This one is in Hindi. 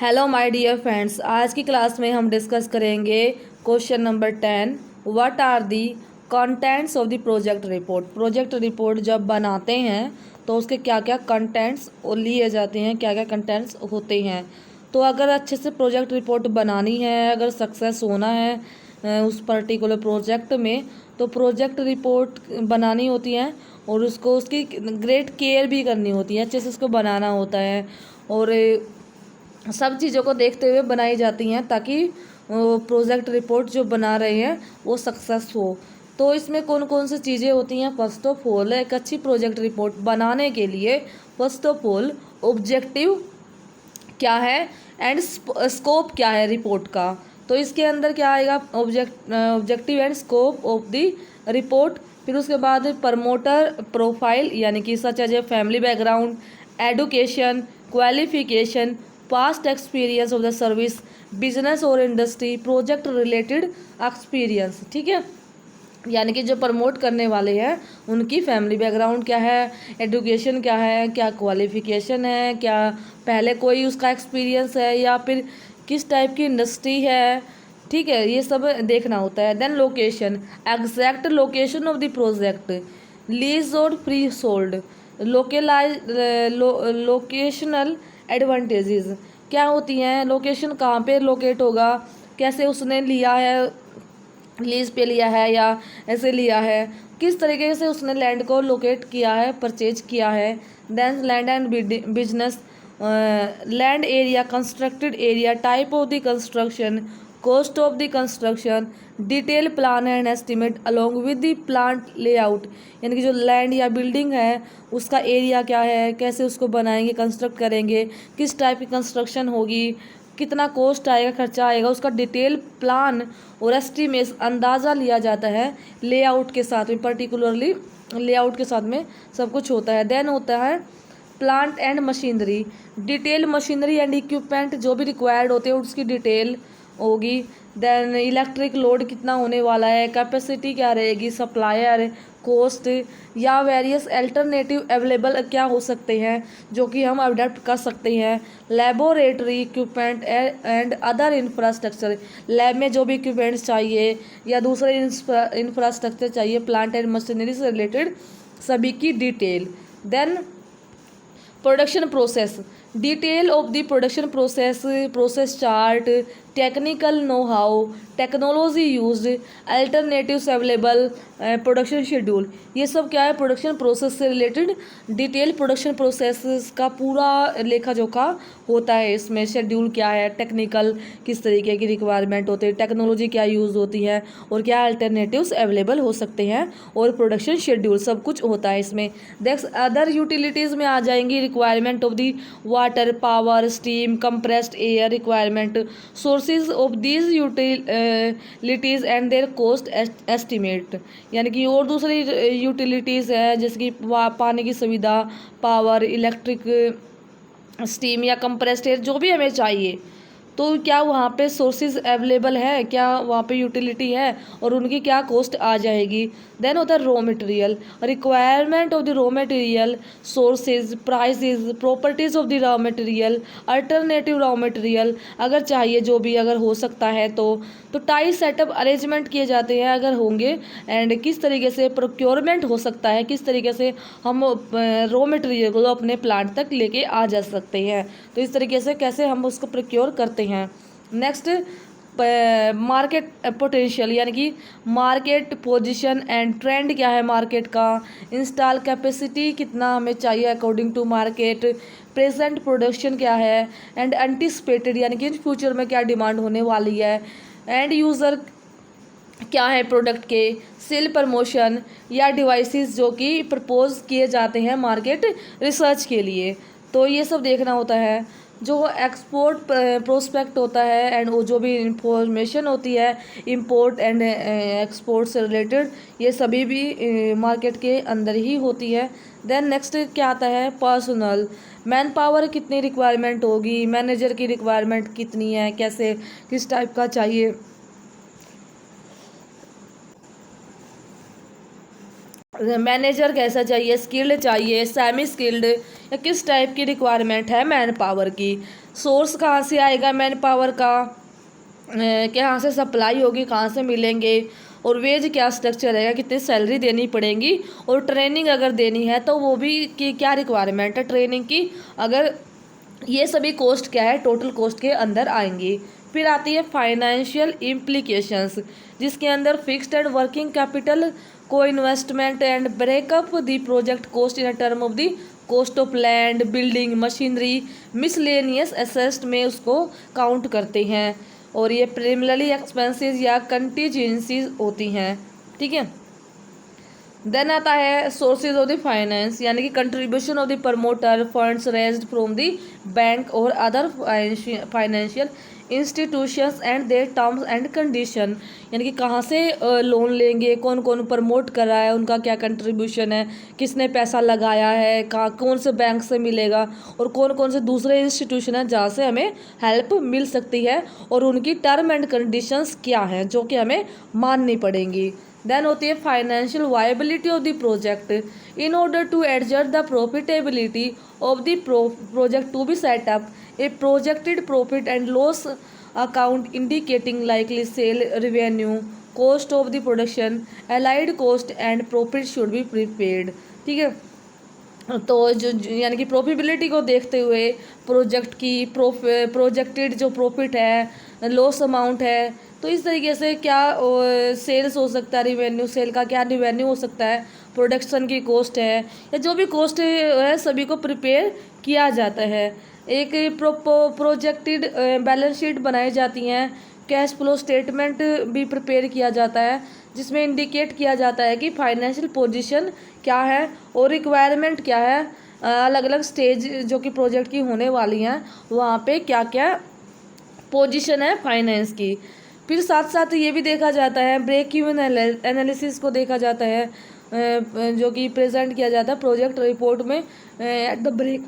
हेलो माय डियर फ्रेंड्स, आज की क्लास में हम डिस्कस करेंगे question number 10। What are the contents of the project report. Project report जब बनाते हैं तो उसके क्या क्या कंटेंट्स लिए जाते हैं, क्या क्या कंटेंट्स होते हैं। तो अगर अच्छे से प्रोजेक्ट रिपोर्ट बनानी है, अगर सक्सेस होना है उस पर्टिकुलर प्रोजेक्ट में, तो प्रोजेक्ट रिपोर्ट बनानी होती है और उसको उसकी ग्रेट केयर भी करनी होती है, अच्छे से उसको बनाना होता है और सब चीज़ों को देखते हुए बनाई जाती हैं ताकि प्रोजेक्ट रिपोर्ट जो बना रहे हैं वो सक्सेस हो। तो इसमें कौन कौन सी चीज़ें होती हैं। फर्स्ट ऑफ ऑल, एक अच्छी प्रोजेक्ट रिपोर्ट बनाने के लिए फर्स्ट ऑफ ऑल ऑब्जेक्टिव क्या है एंड स्कोप क्या है रिपोर्ट का। तो इसके अंदर क्या आएगा, objective and scope of the report. फिर उसके बाद प्रमोटर प्रोफाइल, यानी कि such as a family background, education, qualification, past experience of the service, business और इंडस्ट्री, प्रोजेक्ट रिलेटेड एक्सपीरियंस। ठीक है, यानी कि जो प्रमोट करने वाले हैं उनकी फैमिली बैकग्राउंड क्या है, एडुकेशन क्या है, क्या क्वालिफिकेशन है, क्या पहले कोई उसका एक्सपीरियंस है, या फिर किस टाइप की इंडस्ट्री है। ठीक है, ये सब देखना होता है। Then location, exact location of the project, lease और फ्री सोल्ड, लोकेशनल एडवांटेजेस क्या होती हैं, लोकेशन कहाँ पे लोकेट होगा, कैसे उसने लिया है, लीज पे लिया है या ऐसे लिया है, किस तरीके से उसने लैंड को लोकेट किया है, परचेज किया है। Then land and business, land area, constructed area, type of the construction, cost of the construction, detail plan and estimate along with the plant layout, यानी कि जो लैंड या बिल्डिंग है उसका एरिया क्या है, कैसे उसको बनाएंगे, कंस्ट्रक्ट करेंगे, किस टाइप की कंस्ट्रक्शन होगी, कितना कॉस्ट आएगा, खर्चा आएगा, उसका डिटेल प्लान और एस्टीमेट अंदाज़ा लिया जाता है लेआउट के साथ में, पर्टिकुलरली लेआउट के साथ में सब कुछ होता है। देन होता है plant and machinery, detail machinery and equipment जो भी रिक्वायर्ड होते हैं उसकी डिटेल होगी। देन इलेक्ट्रिक लोड कितना होने वाला है, कैपेसिटी क्या रहेगी, सप्लायर, कॉस्ट या वेरियस अल्टरनेटिव अवेलेबल क्या हो सकते हैं जो कि हम अडेप्ट कर सकते हैं। Laboratory equipment and other infrastructure, lab में जो भी इक्विपमेंट्स चाहिए या दूसरे इंफ्रास्ट्रक्चर चाहिए प्लांट एंड मशीनरी से रिलेटेड, सभी की detail. Then production process, detail of the production process, process chart, technical know how, technology used, alternatives available, production schedule, ये सब क्या है, प्रोडक्शन प्रोसेस से रिलेटेड डिटेल प्रोडक्शन प्रोसेस का पूरा लेखा जोखा होता है। इसमें शेड्यूल क्या है, टेक्निकल किस तरीके की रिक्वायरमेंट होती है, टेक्नोलॉजी क्या यूज़ होती है और क्या अल्टरनेटिव्स अवेलेबल हो सकते हैं, और प्रोडक्शन शेड्यूल सब कुछ होता है इसमें। देख अदर यूटिलिटीज़ में आ जाएंगी, requirement of the water, power, steam, compressed air requirement, sources of these utilities and there cost estimate, यानी कि और दूसरी यूटिलिटीज़ है जैसे कि पानी की सुविधा, पावर, इलेक्ट्रिक, स्टीम या कंप्रेस्ड एयर जो भी हमें चाहिए, तो क्या वहाँ पे सोर्सेज अवेलेबल है, क्या वहाँ पे यूटिलिटी है और उनकी क्या कॉस्ट आ जाएगी। देन होता है raw material, requirement of the raw material, sources, prices, properties of the raw material, alternative raw material अगर चाहिए, जो भी अगर हो सकता है तो टाई सेटअप अरेंजमेंट किए जाते हैं अगर होंगे, एंड किस तरीके से प्रोक्योरमेंट हो सकता है, किस तरीके से हम रॉ मटेरियल को अपने प्लांट तक लेके आ जा सकते हैं, तो इस तरीके से कैसे हम उसको प्रोक्योर करते हैं। नेक्स्ट मार्केट पोटेंशियल, यानी कि मार्केट पोजीशन एंड ट्रेंड क्या है मार्केट का, इंस्टॉल कैपेसिटी कितना हमें चाहिए according to market, present production क्या है, एंड एंटिसिपेटेड यानी कि फ्यूचर में क्या डिमांड होने वाली है, एंड यूज़र क्या है प्रोडक्ट के, सेल प्रमोशन या डिवाइसेस जो कि प्रपोज किए जाते हैं मार्केट रिसर्च के लिए, तो ये सब देखना होता है। जो एक्सपोर्ट प्रोस्पेक्ट होता है एंड वो जो भी इंफॉर्मेशन होती है इंपोर्ट एंड एक्सपोर्ट से रिलेटेड, ये सभी भी मार्केट के अंदर ही होती है। देन नेक्स्ट क्या आता है, पर्सनल, मैन पावर कितनी रिक्वायरमेंट होगी, मैनेजर की रिक्वायरमेंट कितनी है, कैसे किस टाइप का चाहिए, मैनेजर कैसा चाहिए, स्किल्ड चाहिए, सेमी स्किल्ड, या किस टाइप की रिक्वायरमेंट है मैन पावर की। सोर्स कहाँ से आएगा मैन पावर का, कहाँ से सप्लाई होगी, कहाँ से मिलेंगे, और वेज क्या स्ट्रक्चर रहेगा, कितनी सैलरी देनी पड़ेगी, और ट्रेनिंग अगर देनी है तो वो भी कि क्या रिक्वायरमेंट है ट्रेनिंग की, अगर ये सभी कॉस्ट क्या है टोटल कॉस्ट के अंदर आएंगी। फिर आती है फाइनेंशियल इम्प्लीकेशंस, जिसके अंदर फिक्स्ड एंड वर्किंग कैपिटल, को investment and breakup the project cost in term of the cost of land, building, machinery, miscellaneous asset में उसको काउंट करते हैं, और ये प्रिलिमिनरी एक्सपेंसेस या कंटीजेंसीज होती हैं। ठीक है। देन आता है सोर्सेज ऑफ द फाइनेंस, यानी कि contribution of the promoter, funds raised from the bank और other financial institutions and their terms and condition, यानी कि कहाँ से लोन लेंगे, कौन कौन प्रमोट कर रहा है, उनका क्या कंट्रीब्यूशन है, किसने पैसा लगाया है, कहाँ कौन से बैंक से मिलेगा, और कौन कौन से दूसरे इंस्टीट्यूशन हैं जहाँ से हमें हेल्प मिल सकती है, और उनकी टर्म एंड कंडीशंस क्या हैं जो कि हमें माननी पड़ेंगी। देन होती है financial viability of the project, in order to adjust the profitability of the project to be set up a projected profit and loss account indicating likely sale revenue, cost of the production, allied cost and profit should be prepaid. ठीक है। तो जो यानी कि प्रॉफिटेबिलिटी को देखते हुए प्रोजेक्ट की प्रोजेक्टेड जो प्रॉफिट है, लॉस अमाउंट है, तो इस तरीके से क्या सेल्स हो सकता है, रिवेन्यू, सेल का क्या रिवेन्यू हो सकता है, प्रोडक्शन की कॉस्ट है, या जो भी कॉस्ट है सभी को प्रिपेयर किया जाता है। एक प्रोजेक्टेड बैलेंस शीट बनाई जाती हैं, कैश फ्लो स्टेटमेंट भी प्रिपेयर किया जाता है, जिसमें इंडिकेट किया जाता है कि फाइनेंशियल पोजीशन क्या है और रिक्वायरमेंट क्या है, अलग अलग स्टेज जो कि प्रोजेक्ट की होने वाली हैं वहाँ पे क्या क्या पोजीशन है फाइनेंस की। फिर साथ साथ ये भी देखा जाता है ब्रेक इवन एनालिसिस को देखा जाता है, जो कि प्रेजेंट किया जाता है प्रोजेक्ट रिपोर्ट में एट द ब्रेक